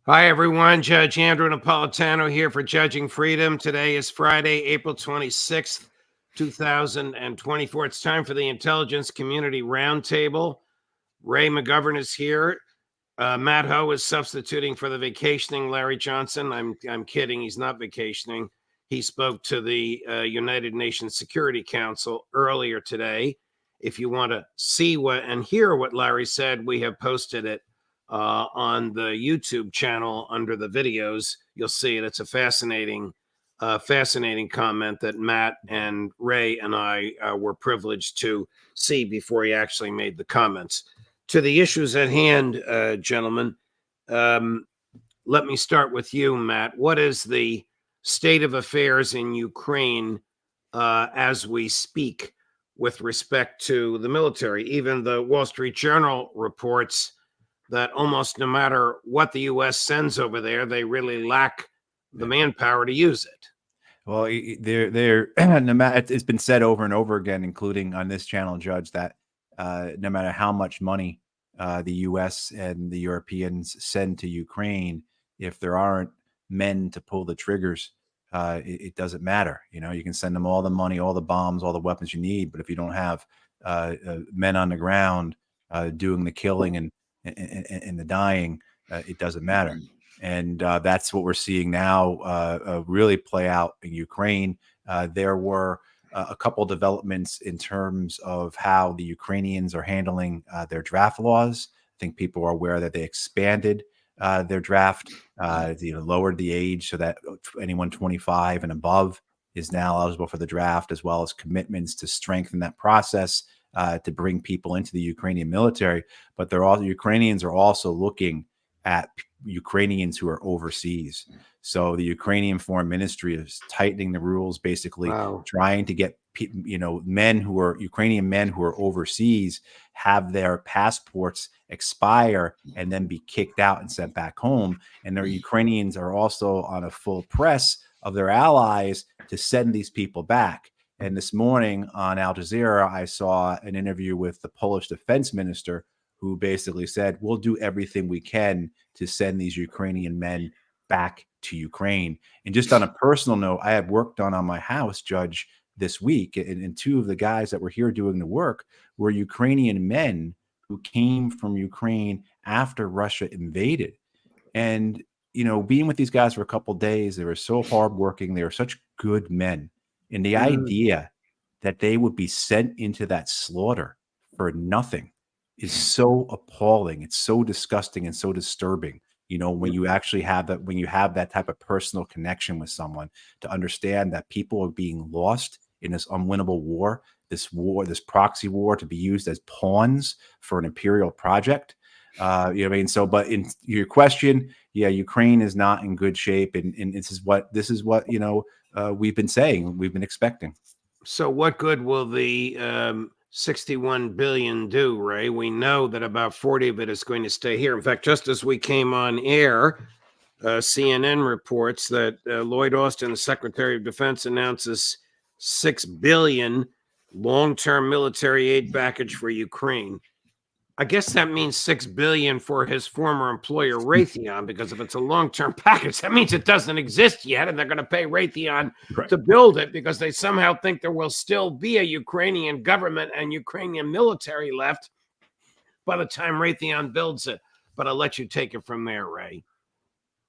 Hi, everyone. Judge Andrew Napolitano here for Judging Freedom. Today is Friday, April 26th, 2024. It's time for the Intelligence Community Roundtable. Ray McGovern is here. Matt Ho is substituting for the vacationing Larry Johnson. I'm kidding. He's not vacationing. He spoke to the United Nations Security Council earlier today. If you want to see what and hear what Larry said, we have posted it on the YouTube channel under the videos. You'll see it. It's a fascinating comment that Matt and Ray and I were privileged to see before he actually made the comments. To the issues at hand, gentlemen, let me start with you, Matt. What is the state of affairs in Ukraine as we speak with respect to the military? Even the Wall Street Journal reports that almost no matter what the U.S. sends over there, they really lack the manpower to use it. Well, they're no matter, it's been said over and over again, including on this channel, Judge, that no matter how much money the U.S. and the Europeans send to Ukraine, if there aren't men to pull the triggers, it doesn't matter. You know, you can send them all the money, all the bombs, all the weapons you need, but if you don't have men on the ground doing the killing and the dying, it doesn't matter. And that's what we're seeing now really play out in Ukraine. There were a couple developments in terms of how the Ukrainians are handling their draft laws. I think people are aware that they expanded their draft, lowered the age so that anyone 25 and above is now eligible for the draft, as well as commitments to strengthen that process to bring people into the Ukrainian military. But Ukrainians are also looking at Ukrainians who are overseas. So the Ukrainian Foreign Ministry is tightening the rules, basically trying to get Ukrainian men who are overseas have their passports expire and then be kicked out and sent back home. And their Ukrainians are also on a full press of their allies to send these people back. And this morning on Al Jazeera, I saw an interview with the Polish defense minister, who basically said, we'll do everything we can to send these Ukrainian men back to Ukraine. And just on a personal note, I had worked on my house, Judge, this week, and two of the guys that were here doing the work were Ukrainian men who came from Ukraine after Russia invaded. And, being with these guys for a couple of days, they were so hardworking. They were such good men. And the idea that they would be sent into that slaughter for nothing is so appalling. It's so disgusting and so disturbing. When you actually have that, when you have that type of personal connection with someone, to understand that people are being lost in this unwinnable war, this proxy war, to be used as pawns for an imperial project. But in your question, yeah, Ukraine is not in good shape, and this is what we've been saying, we've been expecting. So what good will the 61 billion do, Ray? We know that about 40 of it is going to stay here. In fact, just as we came on air, CNN reports that Lloyd Austin, the Secretary of Defense, announces $6 billion long-term military aid package for Ukraine. I guess that means $6 billion for his former employer, Raytheon, because if it's a long-term package, that means it doesn't exist yet, and they're going to pay Raytheon to build it because they somehow think there will still be a Ukrainian government and Ukrainian military left by the time Raytheon builds it. But I'll let you take it from there, Ray.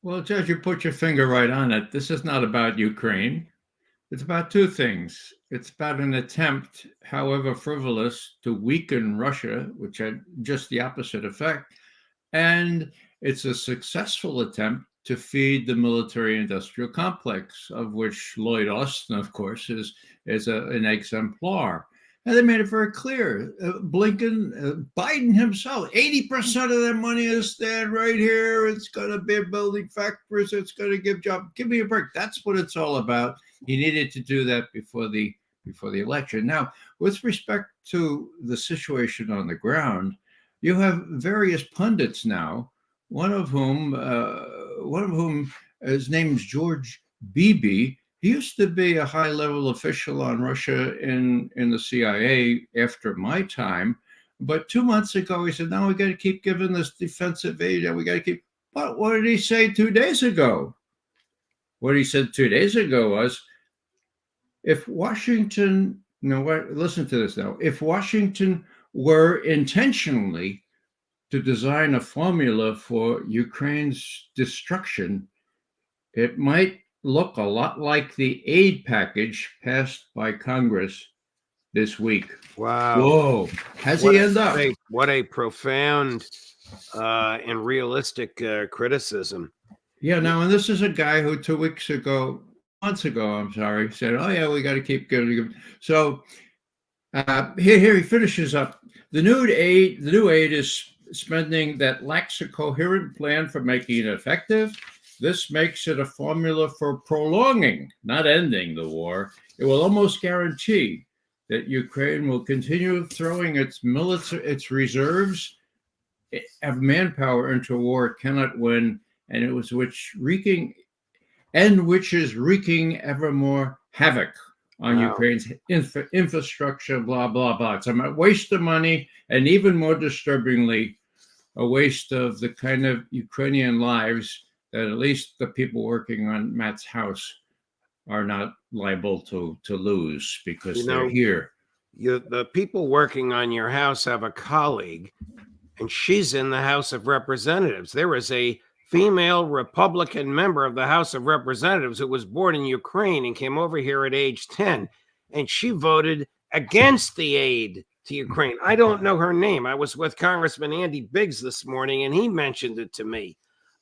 Well, Judge, you put your finger right on it. This is not about Ukraine. It's about two things. It's about an attempt, however frivolous, to weaken Russia, which had just the opposite effect. And it's a successful attempt to feed the military-industrial complex, of which Lloyd Austin, of course, is an exemplar. And they made it very clear. Blinken, Biden himself, 80% of their money is staying right here. It's going to be building factories. It's going to give jobs. Give me a break. That's what it's all about. He needed to do that before the election. Now, with respect to the situation on the ground, you have various pundits now. One of whom, his name is George Beebe. He used to be a high-level official on Russia in the CIA after my time. But 2 months ago, he said, no, we got to keep giving this defensive aid, and we got to keep But what did he say 2 days ago? What he said 2 days ago was, if Washington, no, listen to this now. If Washington were intentionally to design a formula for Ukraine's destruction, it might look a lot like the aid package passed by Congress this week. Wow. Whoa. Has he end up? What a profound and realistic criticism. Yeah, now, and this is a guy who 2 weeks ago, months ago, I'm sorry, said, oh, yeah, we got to keep going. So here he finishes up. The new aid is spending that lacks a coherent plan for making it effective. This makes it a formula for prolonging, not ending the war. It will almost guarantee that Ukraine will continue throwing its reserves of manpower into a war it cannot win, and it was which is wreaking ever more havoc on Ukraine's infrastructure, blah, blah, blah. It's a waste of money, and even more disturbingly, a waste of the kind of Ukrainian lives that at least the people working on Matt's house are not liable to lose because they're here. The people working on your house have a colleague, and she's in the House of Representatives. There is a female Republican member of the House of Representatives who was born in Ukraine and came over here at age 10, and she voted against the aid to Ukraine. I don't know her name. I was with Congressman Andy Biggs this morning, and he mentioned it to me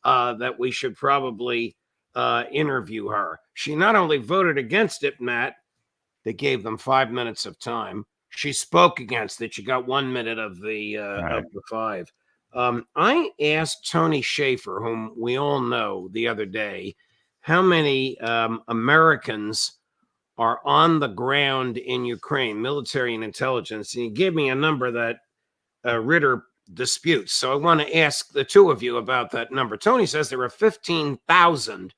that we should probably interview her. She not only voted against it, Matt, they gave them 5 minutes of time. She spoke against it. She got 1 minute of the 5. I asked Tony Schaefer, whom we all know, the other day, how many Americans are on the ground in Ukraine, military and intelligence, and he gave me a number that Ritter disputes. So I want to ask the two of you about that number. Tony says there are 15,000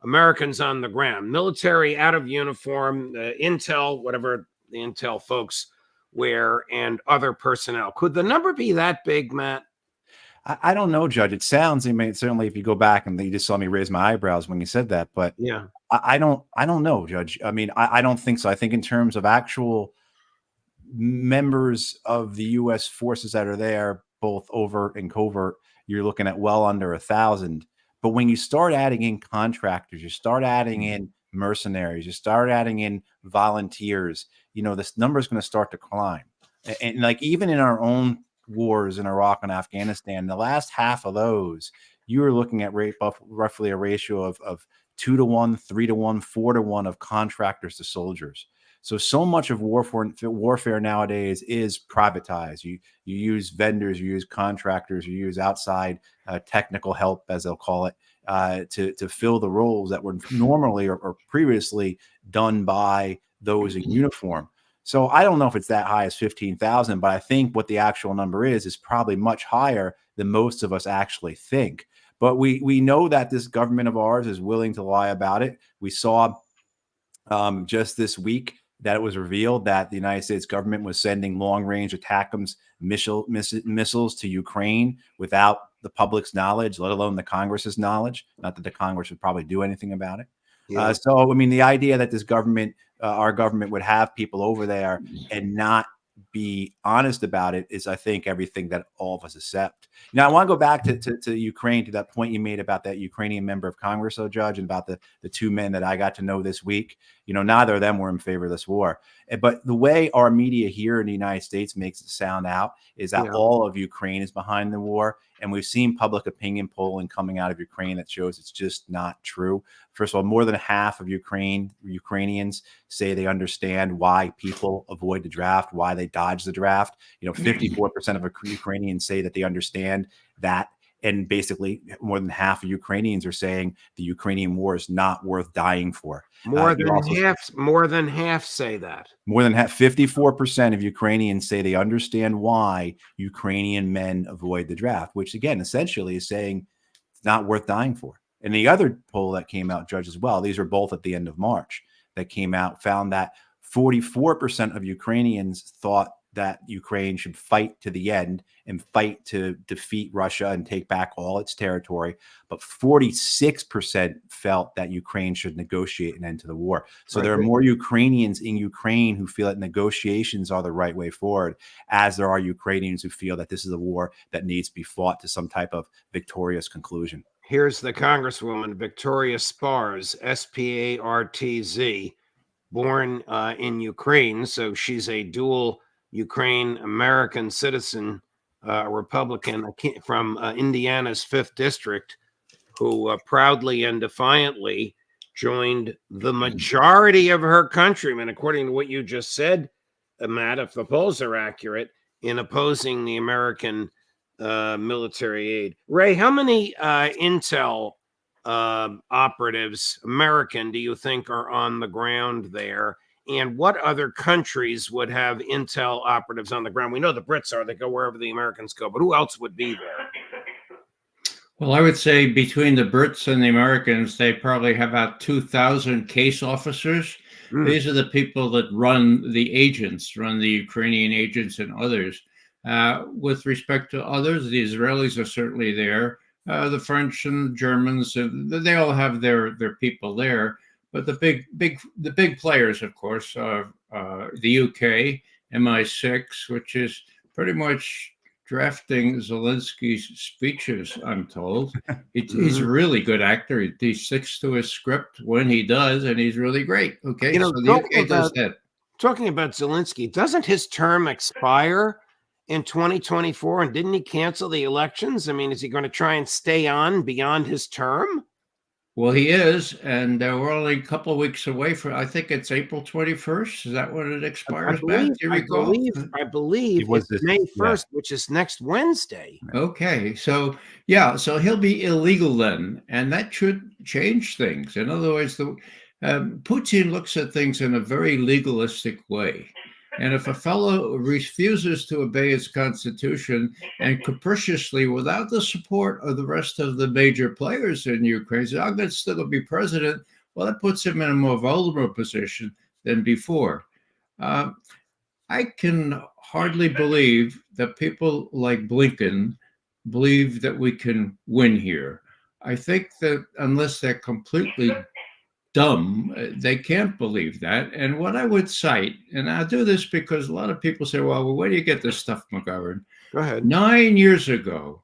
Americans on the ground, military out of uniform, intel, whatever the intel folks wear, and other personnel. Could the number be that big, Matt? I don't know, Judge. It sounds, I mean, certainly if you go back and you just saw me raise my eyebrows when you said that, but yeah, I don't know, Judge. I mean, I don't think so. I think in terms of actual members of the U.S. forces that are there, both overt and covert, you're looking at well under 1,000. But when you start adding in contractors, you start adding in mercenaries, you start adding in volunteers, you know, this number is going to start to climb. And like even in our own wars in Iraq and Afghanistan, the last half of those, you were looking at roughly a ratio of 2 to 1, 3 to 1, 4 to 1 of contractors to soldiers. So much of warfare nowadays is privatized. You use vendors, you use contractors, you use outside technical help, as they'll call it, to fill the roles that were normally or previously done by those in uniform. So I don't know if it's that high as 15,000, but I think what the actual number is probably much higher than most of us actually think. But we know that this government of ours is willing to lie about it. We saw just this week that it was revealed that the United States government was sending long-range ATACMS missiles to Ukraine without the public's knowledge, let alone the Congress's knowledge. Not that the Congress would probably do anything about it. Yeah. So, I mean, the idea that this government, our government would have people over there and not be honest about it is, I think, everything that all of us accept. Now, I want to go back to Ukraine, to that point you made about that Ukrainian member of Congress, though, Judge, and about the two men that I got to know this week. You know, neither of them were in favor of this war. But the way our media here in the United States makes it sound out is that all of Ukraine is behind the war. And we've seen public opinion polling coming out of Ukraine that shows it's just not true. First of all, more than half of Ukrainians say they understand why people avoid the draft, why they dodge the draft. You know, 54% of Ukrainians say that they understand that. And basically, more than half of Ukrainians are saying the Ukrainian war is not worth dying for. More than half say that. More than half, 54% of Ukrainians say they understand why Ukrainian men avoid the draft, which again, essentially is saying it's not worth dying for. And the other poll that came out, Judge, as well, these are both at the end of March, that came out, found that 44% of Ukrainians thought that Ukraine should fight to the end and fight to defeat Russia and take back all its territory. But 46% felt that Ukraine should negotiate an end to the war. So there are more Ukrainians in Ukraine who feel that negotiations are the right way forward, as there are Ukrainians who feel that this is a war that needs to be fought to some type of victorious conclusion. Here's the Congresswoman, Victoria Spartz, Spartz, born in Ukraine. So she's a dual Ukraine American citizen, Republican from Indiana's 5th District, who proudly and defiantly joined the majority of her countrymen, according to what you just said, Matt, if the polls are accurate, in opposing the American military aid. Ray, how many intel operatives, American, do you think are on the ground there? And what other countries would have intel operatives on the ground? We know the Brits are, they go wherever the Americans go, but who else would be there? Well, I would say between the Brits and the Americans, they probably have about 2,000 case officers. These are the people that run the agents, run the Ukrainian agents and others. With respect to others, the Israelis are certainly there. The French and the Germans, they all have their people there. But the big players, of course, are the UK, MI6, which is pretty much drafting Zelensky's speeches, I'm told. He's a really good actor. He sticks to his script when he does, and he's really great. Okay, You know, so the UK does that. Talking about Zelensky, doesn't his term expire in 2024? And didn't he cancel the elections? I mean, is he going to try and stay on beyond his term? Well, he is, and we're only a couple of weeks away from, I think it's April 21st. Is that when it expires, Matt? Do you recall? I believe it's May 1st, which is next Wednesday. Okay, so yeah, so he'll be illegal then, and that should change things. In other words, Putin looks at things in a very legalistic way. And if a fellow refuses to obey his constitution and capriciously, without the support of the rest of the major players in Ukraine, says, I'm going to still be president, well, that puts him in a more vulnerable position than before. I can hardly believe that people like Blinken believe that we can win here. I think that unless they're completely dumb, they can't believe that. And what I would cite, and I'll do this because a lot of people say, well, where do you get this stuff, McGovern? Go ahead. 9 years ago,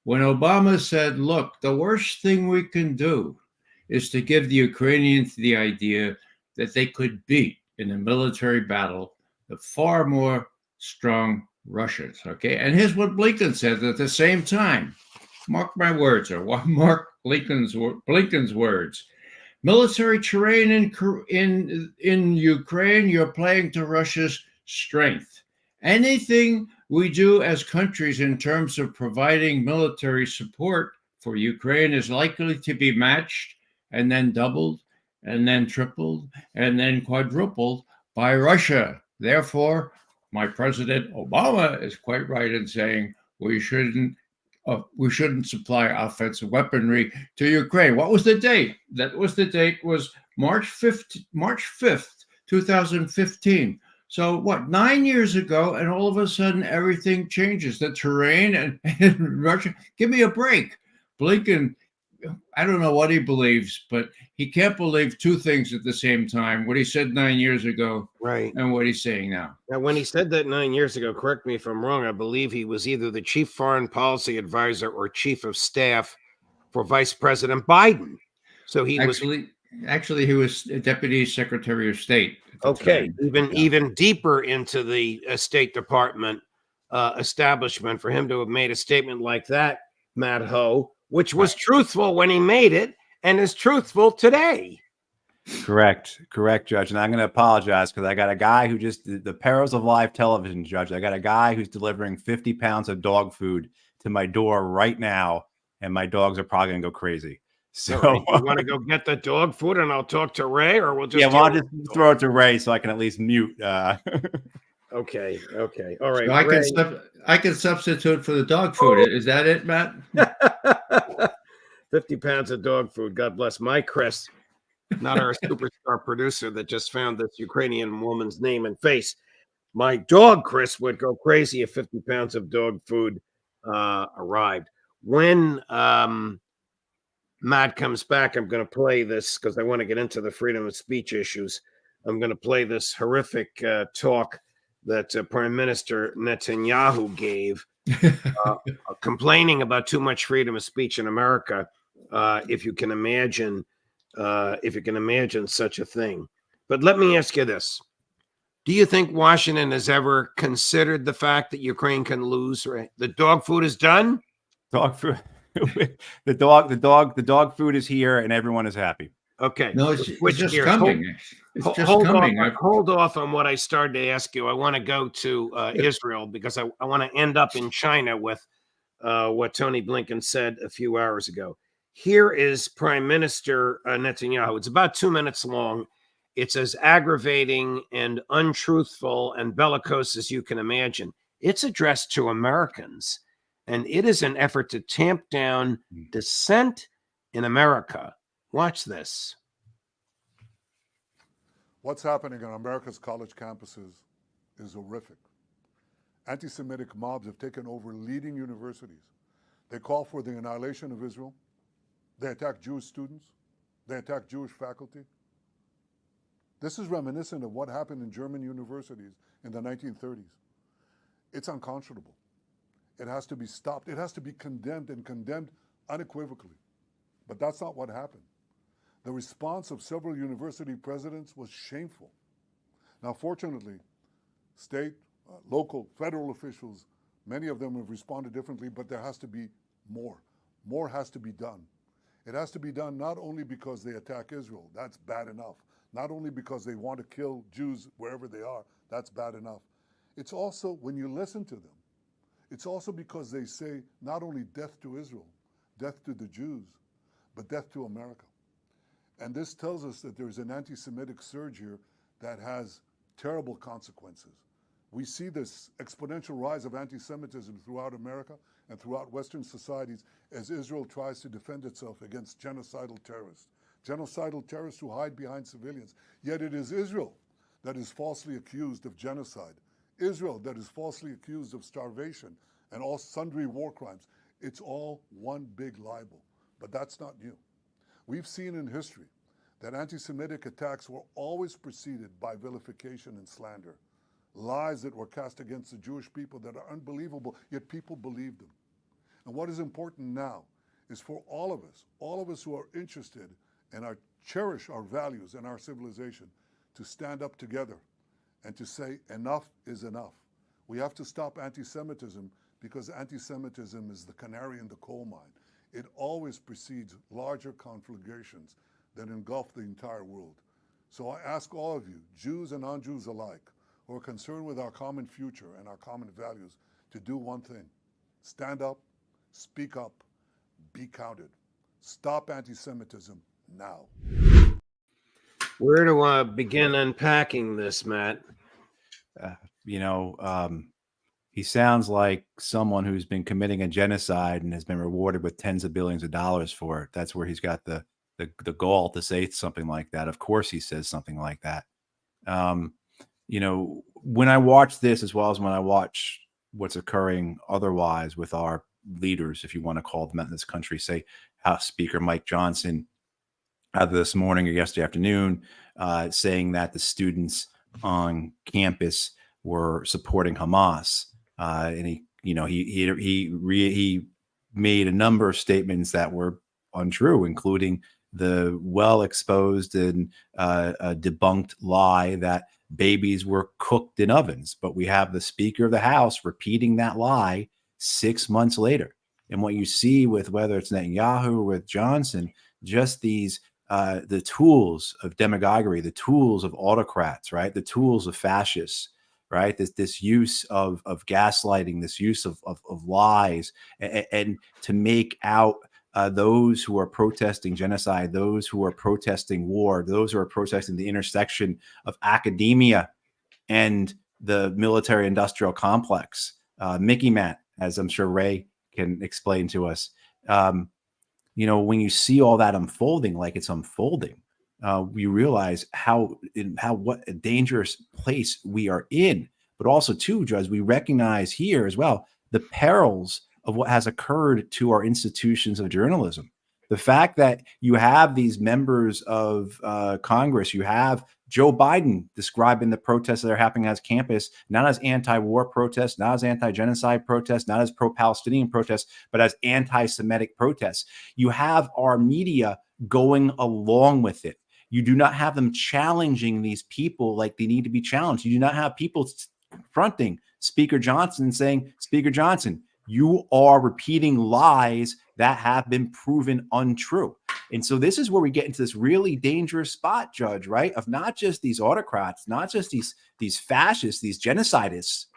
when Obama said, look, the worst thing we can do is to give the Ukrainians the idea that they could beat in a military battle the far more strong Russians. Okay. And here's what Blinken said at the same time. Mark my words, or mark Blinken's words. Military terrain in Ukraine, you're playing to Russia's strength. Anything we do as countries in terms of providing military support for Ukraine is likely to be matched and then doubled and then tripled and then quadrupled by Russia. Therefore, my President Obama is quite right in saying we shouldn't supply offensive weaponry to Ukraine. What was the date? Was March 5th, 2015. So what, 9 years ago, and all of a sudden everything changes. The terrain and Russia, give me a break. Blinken, I don't know what he believes, but he can't believe two things at the same time. What he said 9 years ago, right, and what he's saying now. Now, when he said that 9 years ago, correct me if I'm wrong, I believe he was either the chief foreign policy advisor or chief of staff for Vice President Biden. So he Actually, he was a deputy secretary of state. Okay, even deeper into the State Department establishment for him to have made a statement like that, Matt Ho, which was truthful when he made it and is truthful today. Correct, Judge. And I'm going to apologize because I got a guy who the perils of live television, Judge. I got a guy who's delivering 50 pounds of dog food to my door right now, and my dogs are probably going to go crazy. So you want to go get the dog food and I'll talk to Ray, or we'll just I'll just throw it to Ray so I can at least mute. Okay. All right. So I can substitute for the dog food. Is that it, Matt? 50 pounds of dog food. God bless my Chris, not our superstar producer that just found this Ukrainian woman's name and face. My dog, Chris, would go crazy if 50 pounds of dog food arrived. When Matt comes back, I'm going to play this because I want to get into the freedom of speech issues. I'm going to play this horrific talk that Prime Minister Netanyahu gave, complaining about too much freedom of speech in America. If you can imagine such a thing. But let me ask you this. Do you think Washington has ever considered the fact that Ukraine can lose? Right? The dog food is done. Dog food. the dog food is here, and everyone is happy. Okay. No, it's just coming. Hold off on what I started to ask you. I want to go to Israel because I want to end up in China with what Tony Blinken said a few hours ago. Here is Prime Minister Netanyahu. It's about 2 minutes long. It's as aggravating and untruthful and bellicose as you can imagine. It's addressed to Americans, and it is an effort to tamp down dissent in America. Watch this. What's happening on America's college campuses is horrific. Anti-Semitic mobs have taken over leading universities. They call for the annihilation of Israel. They attack Jewish students. They attack Jewish faculty. This is reminiscent of what happened in German universities in the 1930s. It's unconscionable. It has to be stopped. It has to be condemned, and condemned unequivocally. But that's not what happened. The response of several university presidents was shameful. Now, fortunately, state, local, federal officials, many of them have responded differently, but there has to be more. More has to be done. It has to be done not only because they attack Israel, that's bad enough. Not only because they want to kill Jews wherever they are, that's bad enough. It's also, when you listen to them, it's also because they say not only death to Israel, death to the Jews, but death to America. And this tells us that there's an anti-Semitic surge here that has terrible consequences. We see this exponential rise of anti-Semitism throughout America and throughout Western societies as Israel tries to defend itself against genocidal terrorists. Genocidal terrorists who hide behind civilians. Yet it is Israel that is falsely accused of genocide. Israel that is falsely accused of starvation and all sundry war crimes. It's all one big libel. But that's not new. We've seen in history that anti-Semitic attacks were always preceded by vilification and slander. Lies that were cast against the Jewish people that are unbelievable, yet people believed them. And what is important now is for all of us who are interested and cherish our values and our civilization, to stand up together and to say enough is enough. We have to stop anti-Semitism because anti-Semitism is the canary in the coal mine. It always precedes larger conflagrations that engulf the entire world. So I ask all of you, Jews and non-Jews alike, who are concerned with our common future and our common values, to do one thing. Stand up, speak up, be counted. Stop anti-Semitism now. Where do I begin unpacking this, Matt? He sounds like someone who's been committing a genocide and has been rewarded with tens of billions of dollars for it. That's where he's got the gall to say something like that. Of course he says something like that. When I watch this, as well as when I watch what's occurring otherwise with our leaders, if you want to call them in this country, say House Speaker Mike Johnson either this morning or yesterday afternoon, saying that the students on campus were supporting Hamas, and he made a number of statements that were untrue, including the well-exposed and debunked lie that babies were cooked in ovens. But we have the Speaker of the House repeating that lie 6 months later. And what you see with whether it's Netanyahu or with Johnson, just these the tools of demagoguery, the tools of autocrats, right? The tools of fascists, right? This use of gaslighting, this use of lies, and to make out those who are protesting genocide, those who are protesting war, those who are protesting the intersection of academia and the military-industrial complex. Mickey Matt, as I'm sure Ray can explain to us, when you see all that unfolding like it's unfolding, you realize what a dangerous place we are in. but also too, Judge, we recognize here as well the perils of what has occurred to our institutions of journalism. The fact that you have these members of Congress, you have Joe Biden describing the protests that are happening on his campus, not as anti-war protests, not as anti-genocide protests, not as pro-Palestinian protests, but as anti-Semitic protests. You have our media going along with it. You do not have them challenging these people like they need to be challenged. You do not have people confronting Speaker Johnson and saying, Speaker Johnson, you are repeating lies that have been proven untrue. And so this is where we get into this really dangerous spot, Judge, right? Of not just these autocrats, not just these fascists, these genocidists,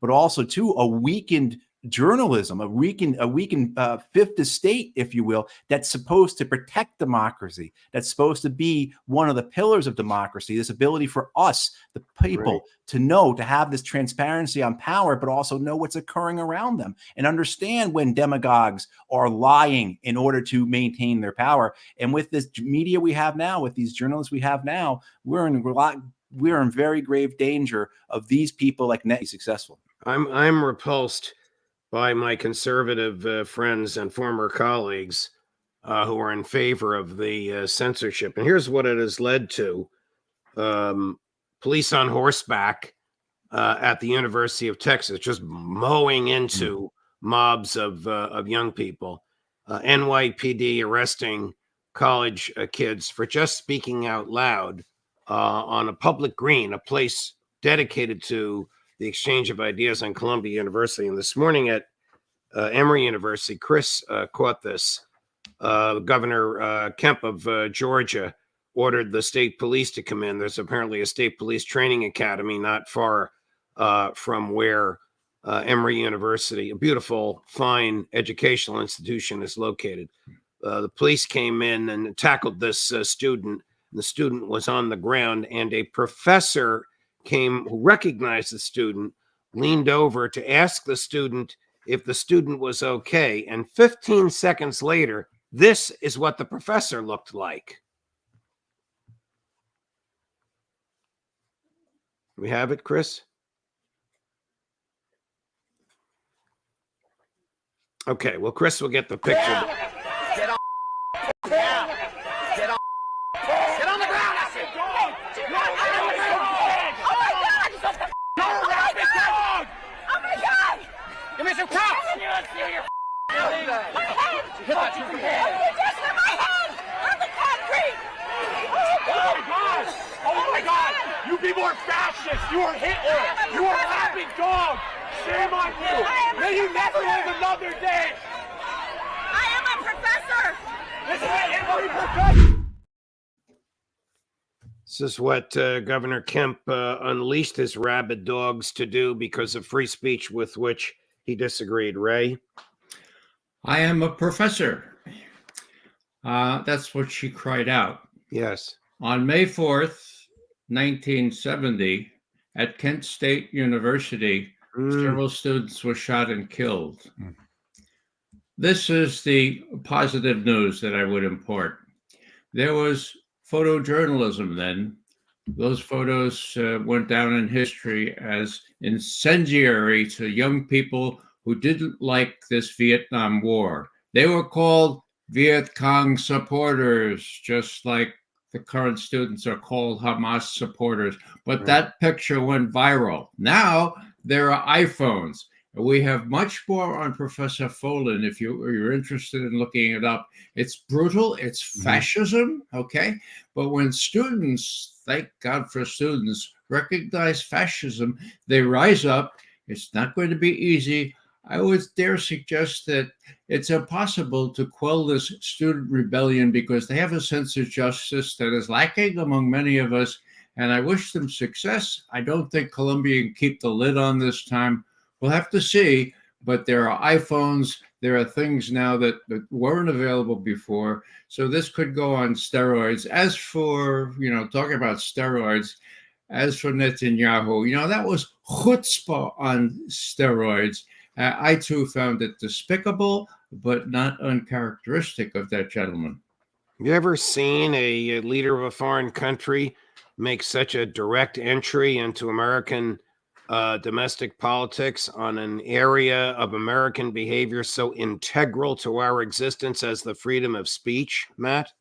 but also too a weakened journalism, a weakened fifth estate, if you will, that's supposed to protect democracy, that's supposed to be one of the pillars of democracy, this ability for us, the people, to know, to have this transparency on power, but also know what's occurring around them and understand when demagogues are lying in order to maintain their power. And with this media we have now, with these journalists we have now, we're in very grave danger of these people like Nettie successful. I'm repulsed by my conservative friends and former colleagues who are in favor of the censorship. And here's what it has led to. Police on horseback at the University of Texas, just mowing into mobs of young people. NYPD arresting college kids for just speaking out loud on a public green, a place dedicated to the exchange of ideas on Columbia University. And this morning at Emory University, Chris caught this. Governor Kemp of Georgia ordered the state police to come in. There's apparently a state police training academy not far from where Emory University, a beautiful, fine educational institution, is located. The police came in and tackled this student. The student was on the ground, and a professor came who recognized the student, leaned over to ask the student if the student was okay. And 15 seconds later, this is what the professor looked like. We have it, Chris? Okay, well, Chris will get the picture. Get on. Yeah. Get on. Get on the ground, I said. Oh my God! Oh my God! Oh my God! Give me some cops! My head! You just hit my head! On the concrete! Oh my God! Oh my God! You people are fascists! You are Hitler! You are laughing dogs! Shame on you! May you never live another day! I am a professor! This is every professor! This is what Governor Kemp unleashed his rabid dogs to do because of free speech with which he disagreed. Ray? I am a professor. That's what she cried out. Yes. On May 4th, 1970, at Kent State University, several students were shot and killed. This is the positive news that I would import. There was photojournalism then. Those photos went down in history as incendiary to young people who didn't like this Vietnam War. They were called Viet Cong supporters, just like the current students are called Hamas supporters. But that picture went viral. Now there are iPhones. We have much more on Professor Folin if you're interested in looking it up. It's brutal. It's fascism, okay? But when students, thank God for students, recognize fascism, they rise up. It's not going to be easy. I would dare suggest that it's impossible to quell this student rebellion because they have a sense of justice that is lacking among many of us, and I wish them success. I don't think Columbia can keep the lid on this time. We'll have to see, but there are iPhones. There are things now that weren't available before, so this could go on steroids. As for, talking about steroids, as for Netanyahu, that was chutzpah on steroids. I, too, found it despicable, but not uncharacteristic of that gentleman. You ever seen a leader of a foreign country make such a direct entry into American domestic politics on an area of American behavior so integral to our existence as the freedom of speech, Matt?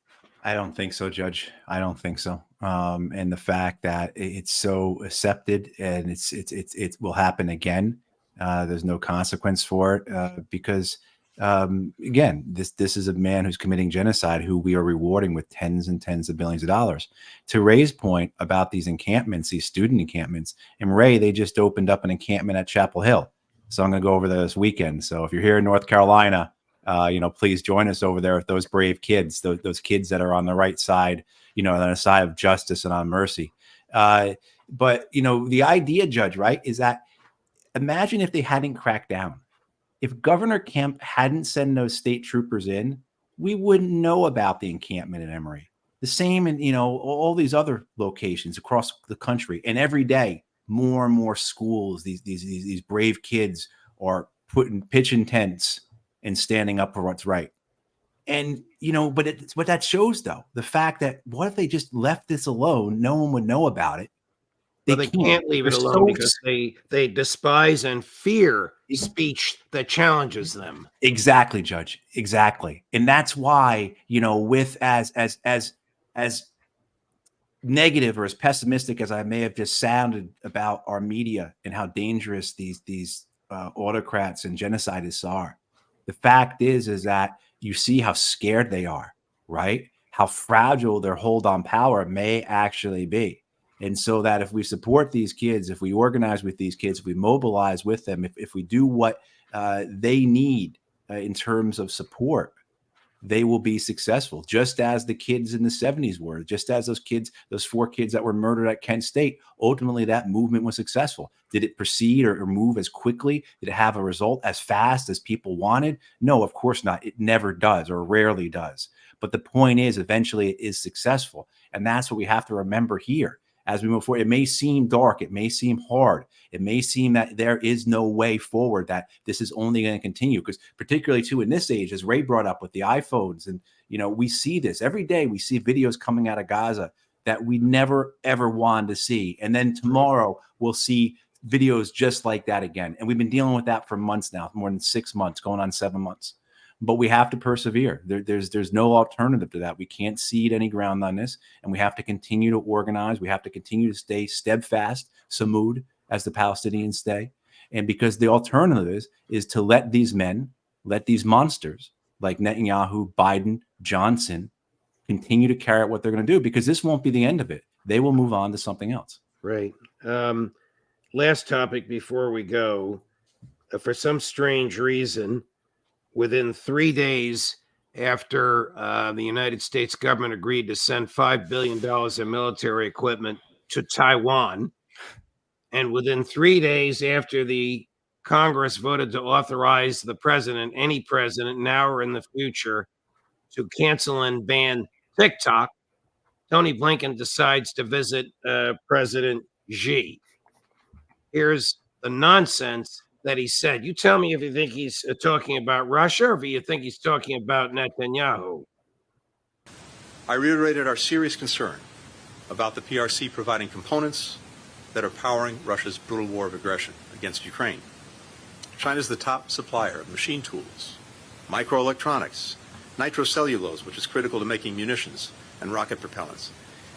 I don't think so, Judge. I don't think so. And the fact that it's so accepted and it will happen again. There's no consequence for it because again, this is a man who's committing genocide who we are rewarding with tens and tens of billions of dollars. To Ray's point about these encampments, these student encampments, and Ray, they just opened up an encampment at Chapel Hill. So I'm going to go over there this weekend. So if you're here in North Carolina, please join us over there with those brave kids, those kids that are on the right side, on the side of justice and on mercy. But the idea, Judge, right, is that imagine if they hadn't cracked down. If Governor Kemp hadn't sent those state troopers in, we wouldn't know about the encampment in Emory. The same in, all these other locations across the country. And every day, more and more schools, these brave kids are pitching tents and standing up for what's right. And, but it's what that shows, though, the fact that what if they just left this alone? No one would know about it. They can't leave it alone because they despise and fear speech that challenges them. Exactly, Judge. Exactly. And that's why, with as negative or as pessimistic as I may have just sounded about our media and how dangerous these autocrats and genocidists are, the fact is that you see how scared they are, right? How fragile their hold on power may actually be. And so that if we support these kids, if we organize with these kids, if we mobilize with them, if we do what they need in terms of support, they will be successful, just as the kids in the 70s were, just as those 4 kids that were murdered at Kent State. Ultimately, that movement was successful. Did it proceed or move as quickly? Did it have a result as fast as people wanted? No, of course not. It never does or rarely does. But the point is, eventually it is successful. And that's what we have to remember here. As we move forward, it may seem dark, it may seem hard, it may seem that there is no way forward, that this is only going to continue, because particularly too in this age, as Ray brought up with the iPhones, and we see this every day. We see videos coming out of Gaza that we never ever wanted to see, and then tomorrow we'll see videos just like that again. And we've been dealing with that for months now, more than 6 months, going on 7 months. But we have to persevere. There's no alternative to that. We can't cede any ground on this, and we have to continue to organize. We have to continue to stay steadfast, samud, as the Palestinians stay. And because the alternative is to let these men, let these monsters like Netanyahu, Biden, Johnson, continue to carry out what they're going to do, because this won't be the end of it. They will move on to something else. Right. Last topic before we go. For some strange reason, within 3 days after the United States government agreed to send $5 billion in military equipment to Taiwan, and within 3 days after the Congress voted to authorize the president, any president now or in the future, to cancel and ban TikTok, Tony Blinken decides to visit President Xi. Here's the nonsense that he said. You tell me if you think he's talking about Russia or if you think he's talking about Netanyahu. I reiterated our serious concern about the PRC providing components that are powering Russia's brutal war of aggression against Ukraine. China is the top supplier of machine tools, microelectronics, nitrocellulose, which is critical to making munitions and rocket propellants,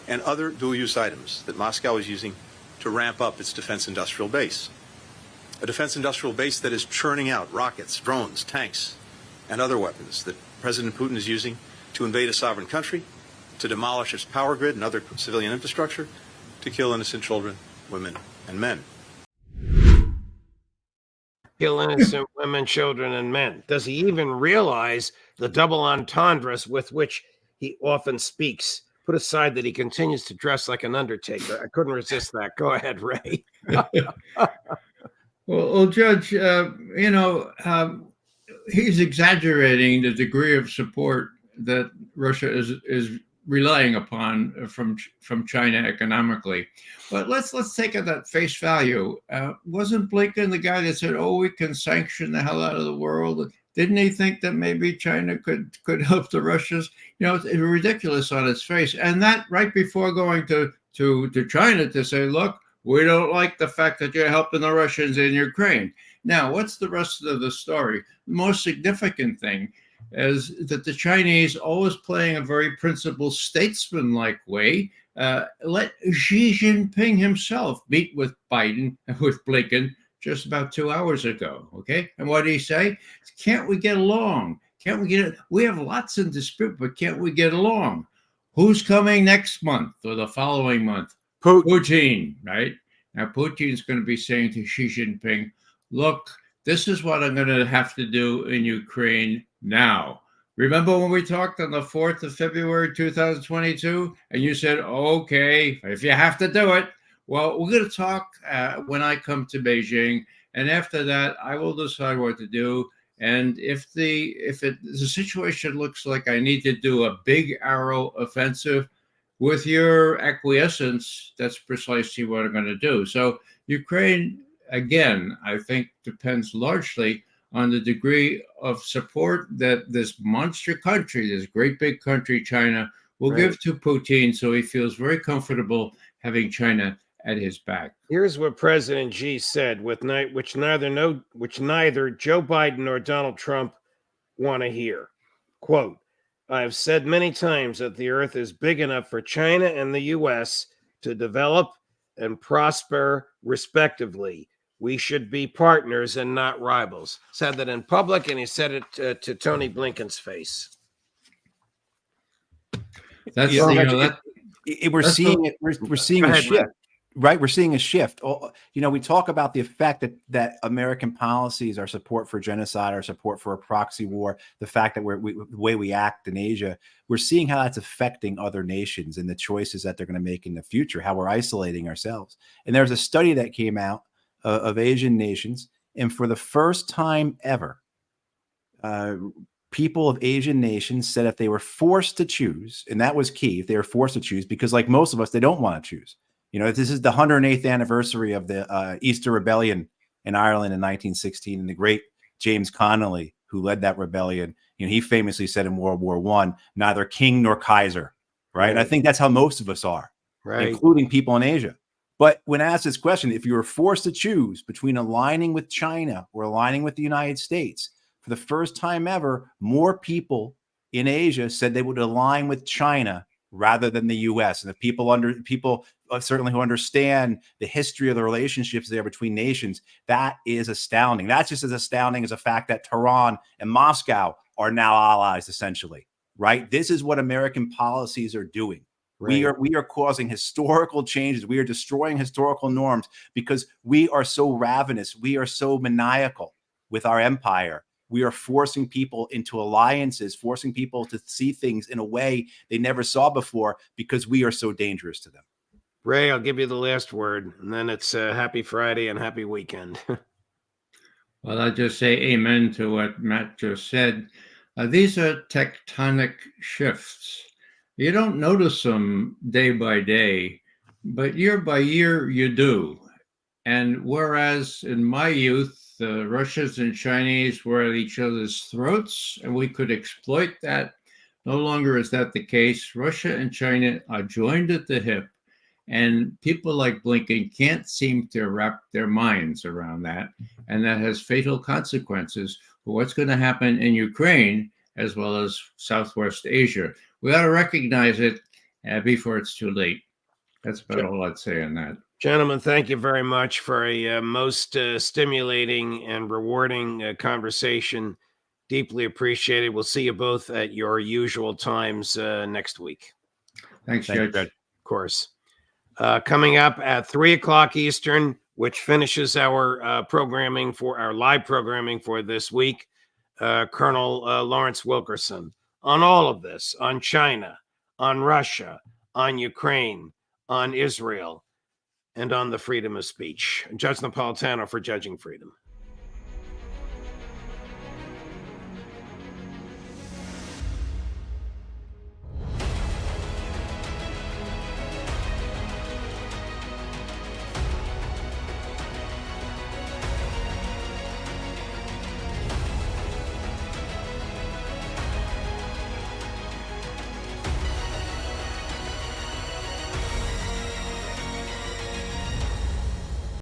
and other dual-use items that Moscow is using to ramp up its defense industrial base. A defense industrial base that is churning out rockets, drones, tanks, and other weapons that President Putin is using to invade a sovereign country, to demolish its power grid and other civilian infrastructure, to kill innocent children, women, and men. Kill innocent women, children, and men. Does he even realize the double entendres with which he often speaks? Put aside that he continues to dress like an undertaker. I couldn't resist that. Go ahead, Ray. Well, Judge, he's exaggerating the degree of support that Russia is relying upon from China economically. But let's take it at face value. Wasn't Blinken the guy that said, "Oh, we can sanction the hell out of the world"? Didn't he think that maybe China could help the Russians? It's ridiculous on its face. And that right before going to China to say, look, We don't like the fact that you're helping the Russians in Ukraine. Now, what's the rest of the story? The most significant thing is that the Chinese, always playing a very principled statesman-like way, let Xi Jinping himself meet with Biden and with Blinken just about 2 hours ago. Okay, and what did he say? Can't we get along? Can't we get it? We have lots in dispute, but can't we get along? Who's coming next month or the following month? Putin, right? Now, Putin's going to be saying to Xi Jinping, look, this is what I'm going to have to do in Ukraine now. Remember when we talked on the 4th of February, 2022, and you said, okay, if you have to do it, well, we're going to talk when I come to Beijing, and after that, I will decide what to do. And if the situation looks like I need to do a big arrow offensive, with your acquiescence, that's precisely what I'm going to do. So Ukraine, again, I think depends largely on the degree of support that this monster country, this great big country, China, will give to Putin, so he feels very comfortable having China at his back. Here's what President Xi said, which neither Joe Biden nor Donald Trump want to hear. Quote, I have said many times that the earth is big enough for China and the U.S. to develop and prosper respectively. We should be partners and not rivals. Said that in public, and he said it to Tony Blinken's face. That's we're seeing a shift. Right, we're seeing a shift. We talk about the fact that American policies, our support for genocide, our support for a proxy war, the fact that the way we act in Asia, we're seeing how that's affecting other nations and the choices that they're going to make in the future, how we're isolating ourselves. And there's a study that came out of Asian nations, and for the first time ever, people of Asian nations said if they were forced to choose, and that was key, if they were forced to choose, because like most of us, they don't want to choose. This is the 108th anniversary of the Easter Rebellion in Ireland in 1916, and the great James Connolly, who led that rebellion, he famously said in World War I, neither king nor Kaiser, right? And I think that's how most of us are, including people in Asia. But when asked this question, if you were forced to choose between aligning with China or aligning with the United States, for the first time ever, more people in Asia said they would align with China rather than the U.S. And if people certainly who understand the history of the relationships there between nations, that is astounding. That's just as astounding as the fact that Tehran and Moscow are now allies, essentially, right? This is what American policies are doing. Right. We are causing historical changes. We are destroying historical norms because we are so ravenous. We are so maniacal with our empire. We are forcing people into alliances, forcing people to see things in a way they never saw before because we are so dangerous to them. Ray, I'll give you the last word, and then it's happy Friday and happy weekend. Well, I'll just say amen to what Matt just said. These are tectonic shifts. You don't notice them day by day, but year by year you do. And whereas in my youth, the Russians and Chinese were at each other's throats, and we could exploit that, no longer is that the case. Russia and China are joined at the hip, and people like Blinken can't seem to wrap their minds around that, and that has fatal consequences for what's going to happen in Ukraine as well as Southwest Asia. We ought to recognize it before it's too late. That's about all I'd say on that. Gentlemen, thank you very much for a most stimulating and rewarding conversation. Deeply appreciated. We'll see you both at your usual times next week. Thanks, Judge. Of course. Coming up at 3:00 Eastern, which finishes our programming for our live programming for this week, Colonel Lawrence Wilkerson on all of this, on China, on Russia, on Ukraine, on Israel, and on the freedom of speech. Judge Napolitano for Judging Freedom.